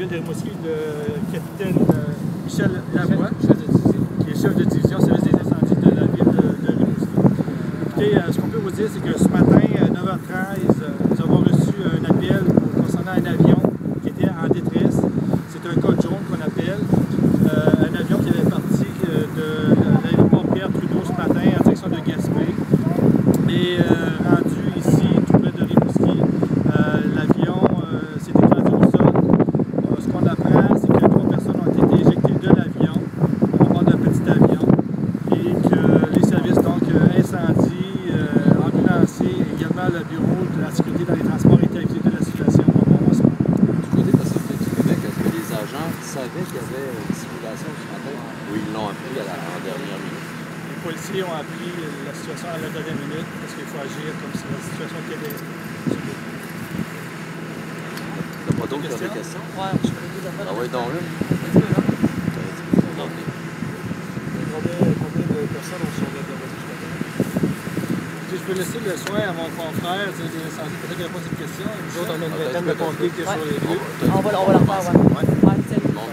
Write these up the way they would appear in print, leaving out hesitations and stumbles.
ville de Rimouski, le capitaine Michel Lavoie, qui est chef de division service des incendies de la ville de Rimouski. Écoutez, ce qu'on peut vous dire, c'est que ce matin, à 9h13, nous avons reçu un appel concernant un avion qui était en détresse. C'est un code jaune qu'on appelle. Un avion qui avait parti de l'aéroport Pierre-Trudeau ce matin en direction de Gaspé. Et rendu ici, tout près de Rimouski, l'avion s'est écrasé au sol. Ce qu'on apprend, c'est que 3 personnes ont été éjectées de l'avion, au bord d'un petit avion, et que les services, donc incendie, ambulanciers, également le bureau de la sécurité dans les transports étaient acquis de la situation au moment ce matin. Du côté de la Sûreté du Québec, est-ce que les agents savaient qu'il y avait une simulation ce matin ou ils l'ont appris en dernière minute? Les policiers ont appris la situation à la dernière minute parce qu'il faut agir comme si la situation était restée. T'as pas d'autres questions? Ouais, je ferais des affaires. Ah oui, donc une. Combien de personnes ont sauvé de votre matin? Je peux laisser le soin à mon confrère des incendies, peut-être qu'il répond à cette question. Nous autres, on a une vingtaine de pompiers qui sont sur les lieux. On va leur faire, ouais. Le monde fait pas.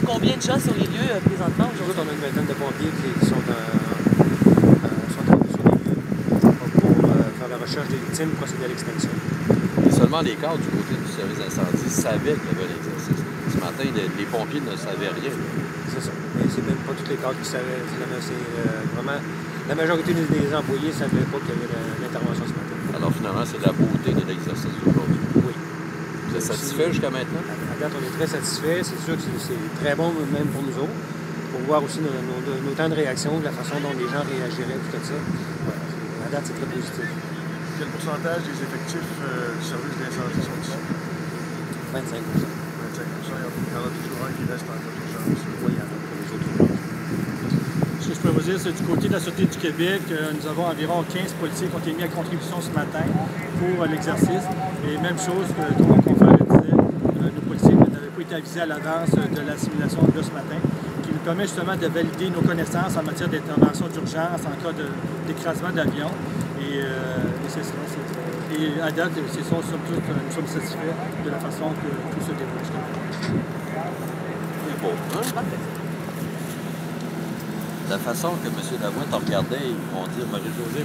Combien de gens sur les lieux présentement Nous autres, aujourd'hui? on a une vingtaine de pompiers qui sont sur les lieux pour faire la recherche des victimes, procéder à l'extinction. Et seulement les cadres du côté du service d'incendie savaient qu'il y avait l'exercice. Ce matin, les pompiers ne savaient rien. C'est ça. Mais c'est même pas tous les cadres qui savaient. C'est vraiment... La majorité des employés ne savaient pas qu'il y avait l'intervention ce matin. Alors finalement, c'est la beauté de l'exercice d'aujourd'hui. Oui. Vous êtes satisfait jusqu'à maintenant? À date, on est très satisfait. C'est sûr que c'est très bon même pour nous autres. Pour voir aussi nos temps de réaction, la façon dont les gens réagiraient, tout ça. Ouais. À date, c'est très positif. Quel pourcentage des effectifs du service d'incendie sont ici? 25 25 il y en a toujours un qui reste en cas d'urgence. Oui, il y en a pour les autres urgences. Ce que je peux vous dire, c'est du côté de la Sûreté du Québec, nous avons environ 15 policiers qui ont été mis à contribution ce matin pour l'exercice. Et même chose que mon confrère le disait, nos policiers n'avaient pas été avisés à l'avance de la simulation de ce matin, qui nous permet justement de valider nos connaissances en matière d'intervention d'urgence en cas d'écrasement d'avion. Et c'est ça. Et à date, c'est ça, surtout, nous sommes satisfaits de la façon que tout se déroule. C'est beau, hein? La façon que M. Lavoie t'a regardé, ils vont dire Marie-Josée,